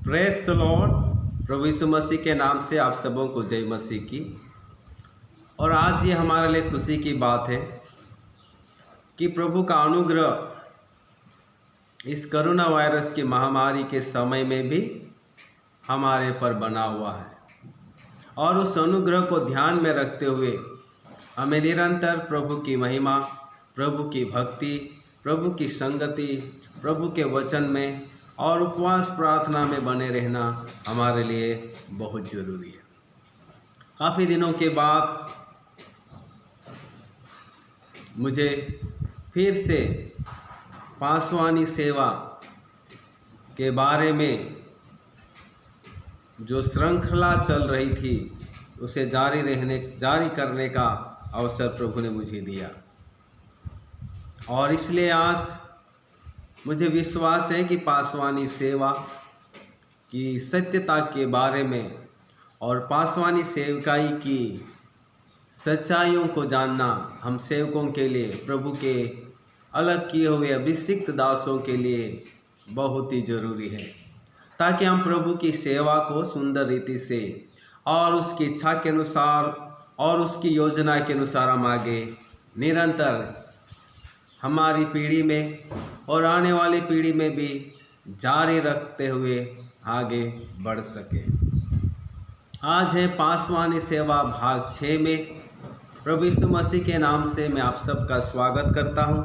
Praise the Lord. प्रभु यीशु मसीह के नाम से आप सबों को जय मसीह की। और आज ये हमारे लिए खुशी की बात है कि प्रभु का अनुग्रह इस कोरोना वायरस की महामारी के समय में भी हमारे पर बना हुआ है, और उस अनुग्रह को ध्यान में रखते हुए हमें निरंतर प्रभु की महिमा, प्रभु की भक्ति, प्रभु की संगति, प्रभु के वचन में और उपवास प्रार्थना में बने रहना हमारे लिए बहुत ज़रूरी है। काफ़ी दिनों के बाद मुझे फिर से पासवानी सेवा के बारे में जो श्रृंखला चल रही थी उसे जारी करने का अवसर प्रभु ने मुझे दिया, और इसलिए आज मुझे विश्वास है कि पासवानी सेवा की सत्यता के बारे में और पासवानी सेवकाई की सच्चाइयों को जानना हम सेवकों के लिए, प्रभु के अलग किए हुए अभिषिक्त दासों के लिए बहुत ही ज़रूरी है, ताकि हम प्रभु की सेवा को सुंदर रीति से और उसकी इच्छा के अनुसार और उसकी योजना के अनुसार हम आगे निरंतर हमारी पीढ़ी में और आने वाली पीढ़ी में भी जारी रखते हुए आगे बढ़ सके। आज है पासवानी सेवा भाग 6 में। प्रभु यीशु मसीह के नाम से मैं आप सबका स्वागत करता हूं।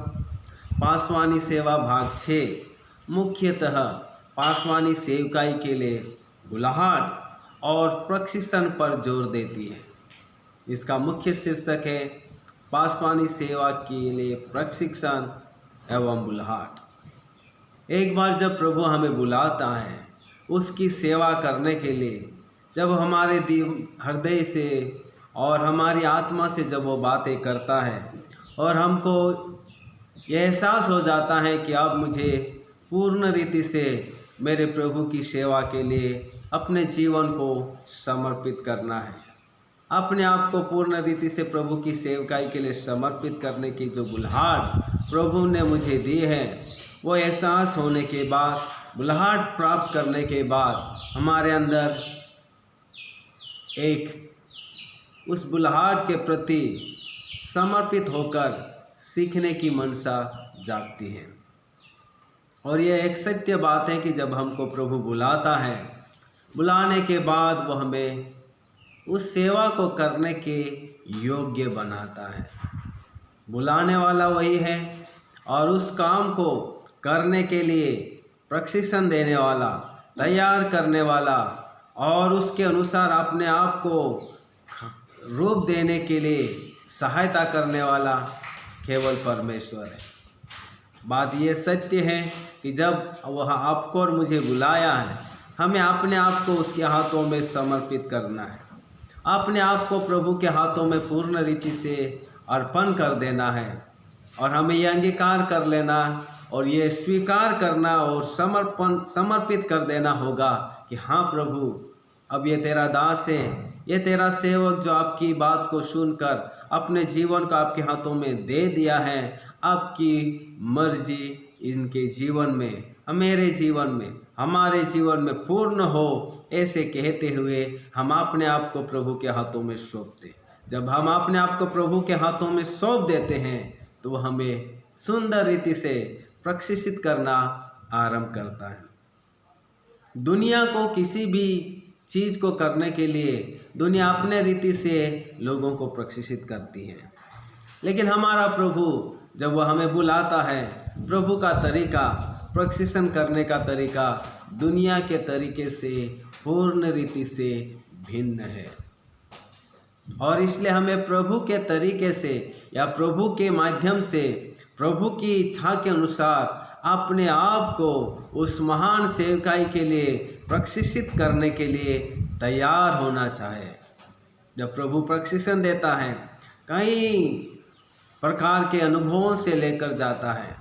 पासवानी सेवा भाग 6 मुख्यतः पासवानी सेवकाई के लिए बुलाहट और प्रशिक्षण पर जोर देती है। इसका मुख्य शीर्षक है पासवानी सेवा के लिए प्रशिक्षण एवं बुलाहट। एक बार जब प्रभु हमें बुलाता है उसकी सेवा करने के लिए, जब हमारे हृदय से और हमारी आत्मा से जब वो बातें करता है और हमको ये एहसास हो जाता है कि अब मुझे पूर्ण रीति से मेरे प्रभु की सेवा के लिए अपने जीवन को समर्पित करना है, अपने आप को पूर्ण रीति से प्रभु की सेवकाई के लिए समर्पित करने की जो बुलाहट प्रभु ने मुझे दी है, वो एहसास होने के बाद, बुलाहट प्राप्त करने के बाद हमारे अंदर एक उस बुलाहट के प्रति समर्पित होकर सीखने की मनसा जागती है। और यह एक सत्य बात है कि जब हमको प्रभु बुलाता है, बुलाने के बाद वो हमें उस सेवा को करने के योग्य बनाता है। बुलाने वाला वही है और उस काम को करने के लिए प्रशिक्षण देने वाला, तैयार करने वाला और उसके अनुसार अपने आप को रूप देने के लिए सहायता करने वाला केवल परमेश्वर है। बात ये सत्य है कि जब वह आपको और मुझे बुलाया है, हमें अपने आप को उसके हाथों में समर्पित करना है, अपने आप को प्रभु के हाथों में पूर्ण रीति से अर्पण कर देना है, और हमें यह अंगीकार कर लेना और ये स्वीकार करना और समर्पित कर देना होगा कि हाँ प्रभु, अब ये तेरा दास है, ये तेरा सेवक जो आपकी बात को सुनकर अपने जीवन को आपके हाथों में दे दिया है, आपकी मर्जी इनके जीवन में, मेरे जीवन में, हमारे जीवन में पूर्ण हो, ऐसे कहते हुए हम अपने आप को प्रभु के हाथों में सौंपते। जब हम अपने आप को प्रभु के हाथों में सौंप देते हैं तो वह हमें सुंदर रीति से प्रशिक्षित करना आरंभ करता है। दुनिया को किसी भी चीज़ को करने के लिए दुनिया अपने रीति से लोगों को प्रशिक्षित करती है, लेकिन हमारा प्रभु जब वह हमें बुलाता है, प्रभु का तरीका, प्रशिक्षण करने का तरीका दुनिया के तरीके से पूर्ण रीति से भिन्न है। और इसलिए हमें प्रभु के तरीके से या प्रभु के माध्यम से, प्रभु की इच्छा के अनुसार अपने आप को उस महान सेवकाई के लिए प्रशिक्षित करने के लिए तैयार होना चाहिए। जब प्रभु प्रशिक्षण देता है, कई प्रकार के अनुभवों से लेकर जाता है,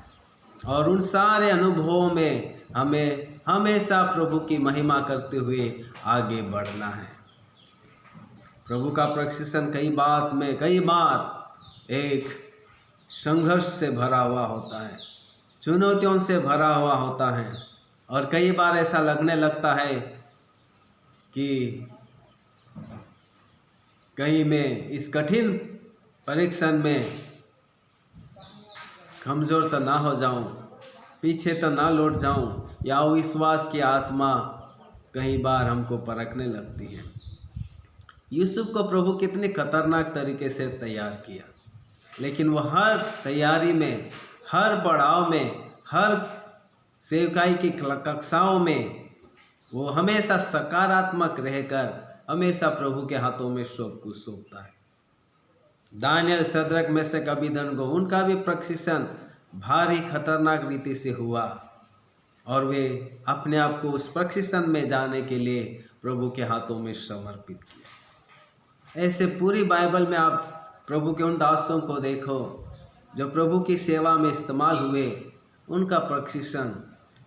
और उन सारे अनुभवों में हमें हमेशा प्रभु की महिमा करते हुए आगे बढ़ना है। प्रभु का प्रशिक्षण कई बार एक संघर्ष से भरा हुआ होता है, चुनौतियों से भरा हुआ होता है, और कई बार ऐसा लगने लगता है कि कहीं मैं इस कठिन परीक्षण में कमज़ोर तो ना हो जाऊं, पीछे तो ना लौट जाऊं, या विश्वास की आत्मा कई बार हमको परखने लगती है। यूसुफ को प्रभु कितने खतरनाक तरीके से तैयार किया, लेकिन वह हर तैयारी में, हर पड़ाव में, हर सेवकाई की कक्षाओं में वो हमेशा सकारात्मक रहकर हमेशा प्रभु के हाथों में सब कुछ सौंपता है। दानियल, शद्रक, मेशक, अबेदनगो, उनका भी प्रशिक्षण भारी खतरनाक रीति से हुआ और वे अपने आप को उस प्रशिक्षण में जाने के लिए प्रभु के हाथों में समर्पित किया। ऐसे पूरी बाइबल में आप प्रभु के उन दासों को देखो जो प्रभु की सेवा में इस्तेमाल हुए। उनका प्रशिक्षण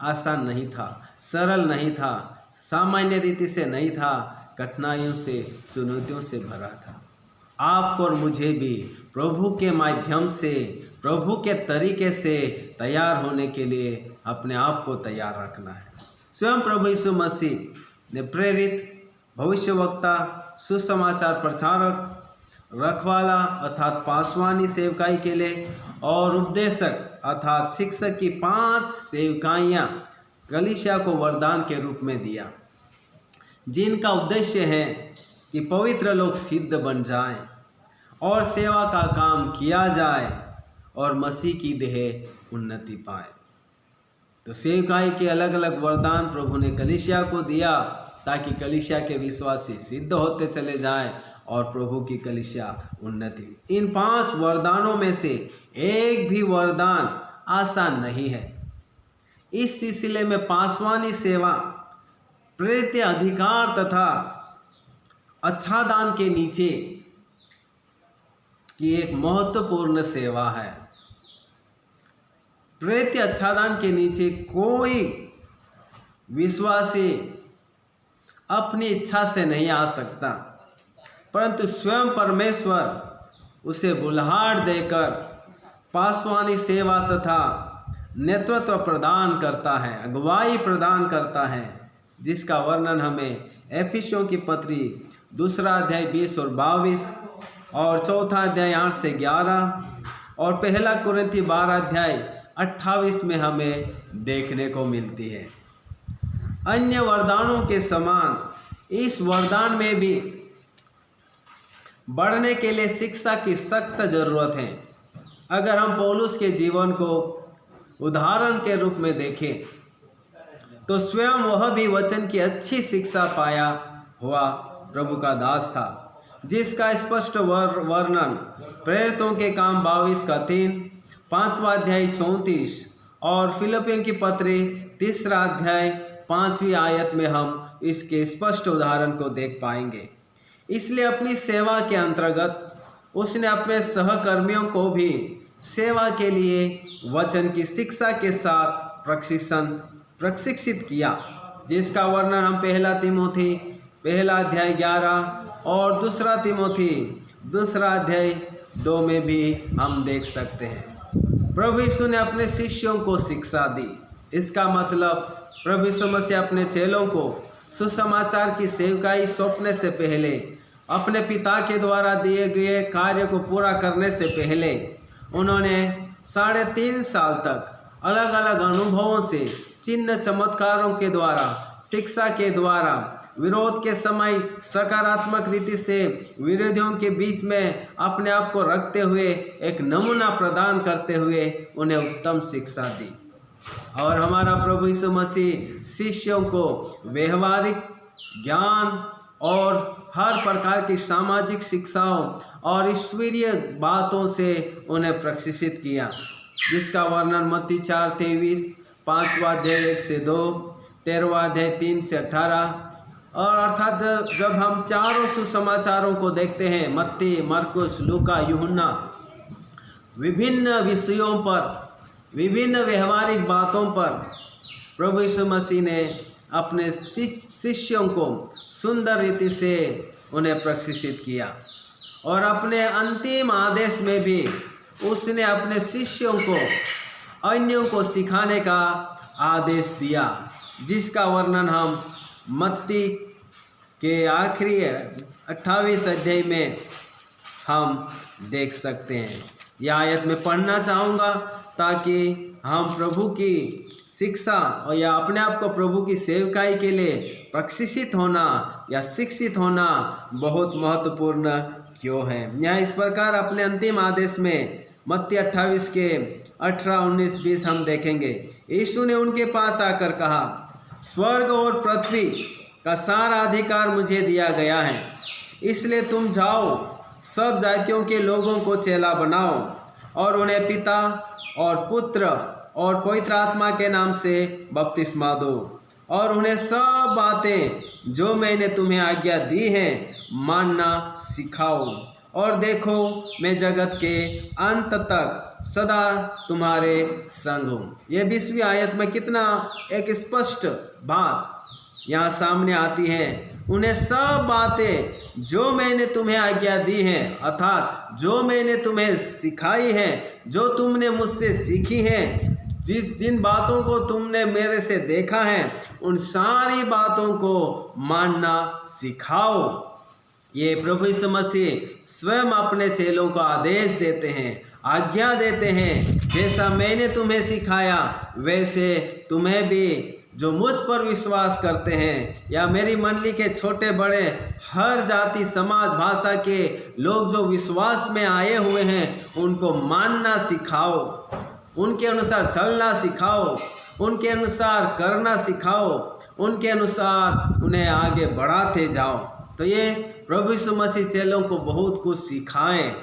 आसान नहीं था, सरल नहीं था, सामान्य रीति से नहीं था, कठिनाइयों से, चुनौतियों से भरा था। आपको और मुझे भी प्रभु के माध्यम से, प्रभु के तरीके से तैयार होने के लिए अपने आप को तैयार रखना है। स्वयं प्रभु यीशु मसीह ने प्रेरित, भविष्यवक्ता, सुसमाचार प्रचारक, रखवाला अर्थात पासवानी सेवकाई के लिए और उपदेशक अर्थात शिक्षक की 5 सेवकाइयाँ कलीसिया को वरदान के रूप में दिया, जिनका उद्देश्य है कि पवित्र लोग सिद्ध बन जाएं और सेवा का काम किया जाए और मसीह की देह उन्नति पाए। तो सेवकाई के अलग अलग वरदान प्रभु ने कलीसिया को दिया ताकि कलीसिया के विश्वासी सिद्ध होते चले जाएं और प्रभु की कलीसिया उन्नति। इन 5 वरदानों में से एक भी वरदान आसान नहीं है। इस सिलसिले में पासवानी सेवा प्रेरित अधिकार तथा अच्छादान के नीचे की एक महत्वपूर्ण सेवा है। प्रेरित अच्छादान के नीचे कोई विश्वासी अपनी इच्छा से नहीं आ सकता, परंतु स्वयं परमेश्वर उसे बुलाहट देकर पासवानी सेवा तथा नेतृत्व प्रदान करता है, अगुवाई प्रदान करता है, जिसका वर्णन हमें एफिसियों की पत्री 2 अध्याय 20 और 22 और 4 अध्याय 8 से 11 और 1 कुरिन्थी 12 अध्याय 28 में हमें देखने को मिलती है। अन्य वरदानों के समान इस वरदान में भी बढ़ने के लिए शिक्षा की सख्त जरूरत है। अगर हम पौलुस के जीवन को उदाहरण के रूप में देखें तो स्वयं वह भी वचन की अच्छी शिक्षा पाया हुआ प्रभु का दास था, जिसका स्पष्ट वर्णन प्रेरितों के काम 22 का 3, 5वां अध्याय 34 और फिलिपियों की पत्री 3 अध्याय 5वीं आयत में हम इसके स्पष्ट उदाहरण को देख पाएंगे। इसलिए अपनी सेवा के अंतर्गत उसने अपने सहकर्मियों को भी सेवा के लिए वचन की शिक्षा के साथ प्रशिक्षित किया, जिसका वर्णन हम 1 तिमोथी 1 अध्याय 11 और 2 तिमोथी 2 अध्याय 2 में भी हम देख सकते हैं। प्रभु यीशु ने अपने शिष्यों को शिक्षा दी। इसका मतलब प्रभु यीशु मसीह अपने चेलों को सुसमाचार की सेवकाई सौंपने से पहले, अपने पिता के द्वारा दिए गए कार्य को पूरा करने से पहले उन्होंने 3.5 साल तक अलग अलग अनुभवों से, चिन्ह चमत्कारों के द्वारा, शिक्षा के द्वारा, विरोध के समय सकारात्मक रीति से विरोधियों के बीच में अपने आप को रखते हुए एक नमूना प्रदान करते हुए उन्हें उत्तम शिक्षा दी। और हमारा प्रभु यीशु मसीह शिष्यों को व्यवहारिक ज्ञान और हर प्रकार की सामाजिक शिक्षाओं और ईश्वरीय बातों से उन्हें प्रशिक्षित किया, जिसका वर्णन मत्ती 4:23, 5वां अध्याय 1 से 2, 13वां अध्याय 3 से 18 और अर्थात जब हम चारों सुसमाचारों को देखते हैं, मत्ती, मरकुस, लूका, यूहन्ना, विभिन्न विषयों पर, विभिन्न व्यवहारिक बातों पर प्रभु यीशु मसीह ने अपने शिष्यों को सुंदर रीति से उन्हें प्रशिक्षित किया। और अपने अंतिम आदेश में भी उसने अपने शिष्यों को अन्यों को सिखाने का आदेश दिया। जिसका वर्णन हम मत्ती के आखिरी 28 अध्याय में हम देख सकते हैं। यह आयत में पढ़ना चाहूँगा ताकि हम प्रभु की शिक्षा और या अपने आप को प्रभु की सेवकाई के लिए प्रशिक्षित होना या शिक्षित होना बहुत महत्वपूर्ण क्यों है। यहाँ इस प्रकार अपने अंतिम आदेश में मत्ती 28 के 18, 19, 20 हम देखेंगे। यीशु ने उनके पास आकर कहा, स्वर्ग और पृथ्वी का सारा अधिकार मुझे दिया गया है, इसलिए तुम जाओ, सब जातियों के लोगों को चेला बनाओ और उन्हें पिता और पुत्र और पवित्र आत्मा के नाम से बपतिस्मा दो और उन्हें सब बातें जो मैंने तुम्हें आज्ञा दी हैं मानना सिखाओ, और देखो मैं जगत के अंत तक सदा तुम्हारे संग हूँ। ये 20वीं आयत में कितना एक स्पष्ट बात यहाँ सामने आती है। उन्हें सब बातें जो मैंने तुम्हें आज्ञा दी हैं, अर्थात जो मैंने तुम्हें सिखाई हैं, जो तुमने मुझसे सीखी हैं, जिन बातों को तुमने मेरे से देखा है, उन सारी बातों को मानना सिखाओ। ये प्रभु यीशु मसीह स्वयं अपने चेलों को आदेश देते हैं, आज्ञा देते हैं, जैसा मैंने तुम्हें सिखाया वैसे तुम्हें भी, जो मुझ पर विश्वास करते हैं या मेरी मंडली के छोटे बड़े हर जाति समाज भाषा के लोग जो विश्वास में आए हुए हैं, उनको मानना सिखाओ, उनके अनुसार चलना सिखाओ, उनके अनुसार करना सिखाओ, उनके अनुसार उन्हें आगे बढ़ाते जाओ। तो ये प्रभु यीशु मसीह चेलों को बहुत कुछ सिखाएं,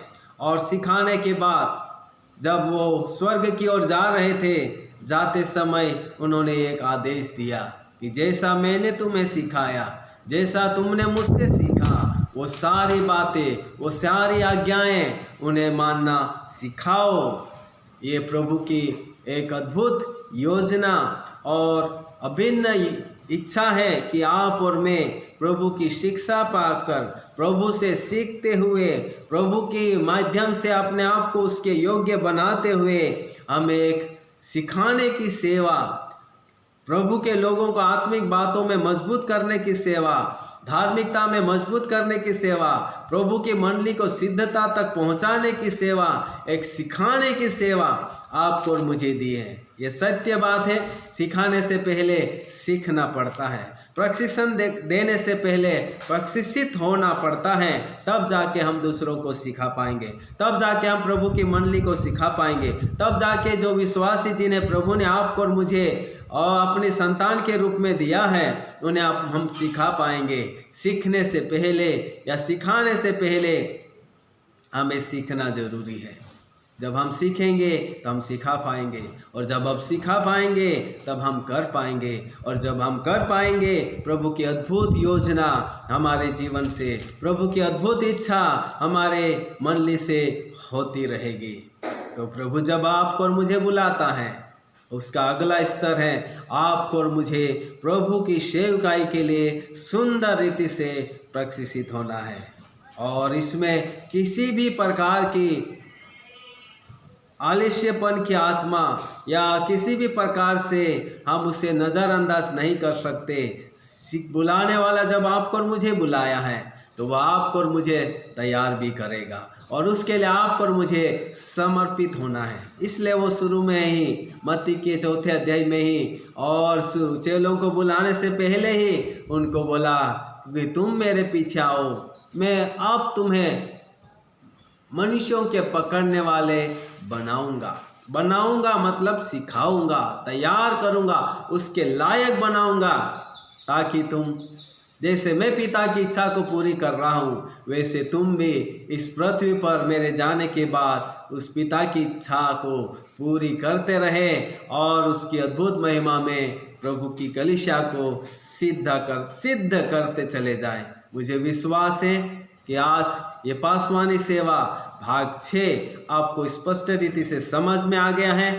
और सिखाने के बाद जब वो स्वर्ग की ओर जा रहे थे, जाते समय उन्होंने एक आदेश दिया कि जैसा मैंने तुम्हें सिखाया, जैसा तुमने मुझसे सीखा, वो सारी बातें, वो सारी आज्ञाएं उन्हें मानना सिखाओ। ये प्रभु की एक अद्भुत योजना और अभिन्न इच्छा है कि आप और मैं प्रभु की शिक्षा पाकर, प्रभु से सीखते हुए, प्रभु के माध्यम से अपने आप को उसके योग्य बनाते हुए हम एक सिखाने की सेवा, प्रभु के लोगों को आत्मिक बातों में मजबूत करने की सेवा, धार्मिकता में मजबूत करने की सेवा, प्रभु की मंडली को सिद्धता तक पहुंचाने की सेवा, एक सिखाने की सेवा आपको और मुझे दी है। ये सत्य बात है। सिखाने से पहले सीखना पड़ता है, प्रशिक्षण देने से पहले प्रशिक्षित होना पड़ता है, तब जाके हम दूसरों को सिखा पाएंगे, तब जाके हम प्रभु की मंडली को सिखा पाएंगे, तब जाके जो विश्वासी जिन्हें प्रभु ने आपको और मुझे और अपने संतान के रूप में दिया है, उन्हें हम सिखा पाएंगे। सीखने से पहले या सिखाने से पहले हमें सीखना जरूरी है। जब हम सीखेंगे तो हम सिखा पाएंगे, और जब हम सिखा पाएंगे तब हम कर पाएंगे, और जब हम कर पाएंगे प्रभु की अद्भुत योजना हमारे जीवन से, प्रभु की अद्भुत इच्छा हमारे मंडली से होती रहेगी। तो प्रभु जब आपको और मुझे बुलाता है, उसका अगला स्तर है आपको और मुझे प्रभु की सेवकाई के लिए सुंदर रीति से प्रशिक्षित होना है, और इसमें किसी भी प्रकार की आलस्यपन की आत्मा या किसी भी प्रकार से हम उसे नज़रअंदाज नहीं कर सकते। बुलाने वाला जब आपको और मुझे बुलाया है तो वह आपको और मुझे तैयार भी करेगा, और उसके लिए आपको और मुझे समर्पित होना है। इसलिए वो शुरू में ही मत्ती के 4 अध्याय में ही और चेलों को बुलाने से पहले ही उनको बोला कि तुम मेरे पीछे आओ, मैं अब तुम्हें मनुष्यों के पकड़ने वाले बनाऊंगा मतलब सिखाऊंगा, तैयार करूंगा, उसके लायक बनाऊंगा, ताकि तुम जैसे मैं पिता की इच्छा को पूरी कर रहा हूँ वैसे तुम भी इस पृथ्वी पर मेरे जाने के बाद उस पिता की इच्छा को पूरी करते रहे और उसकी अद्भुत महिमा में प्रभु की कलीसिया को सिद्ध करते चले जाएं। मुझे विश्वास है कि आज ये पासवानी सेवा भाग 6 आपको स्पष्ट रीति से समझ में आ गया है,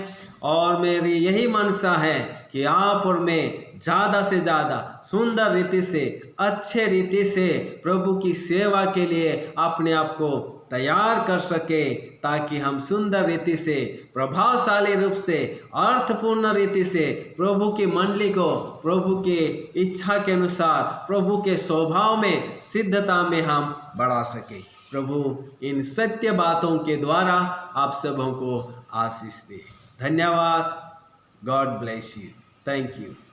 और मेरी यही मनसा है कि आप और मैं ज़्यादा से ज़्यादा सुंदर रीति से, अच्छे रीति से प्रभु की सेवा के लिए अपने आप को तैयार कर सके, ताकि हम सुंदर रीति से, प्रभावशाली रूप से, अर्थपूर्ण रीति से प्रभु की मंडली को प्रभु के इच्छा के अनुसार, प्रभु के स्वभाव में, सिद्धता में हम बढ़ा सके। प्रभु इन सत्य बातों के द्वारा आप सबों को आशीष दे। धन्यवाद। God bless you. Thank you.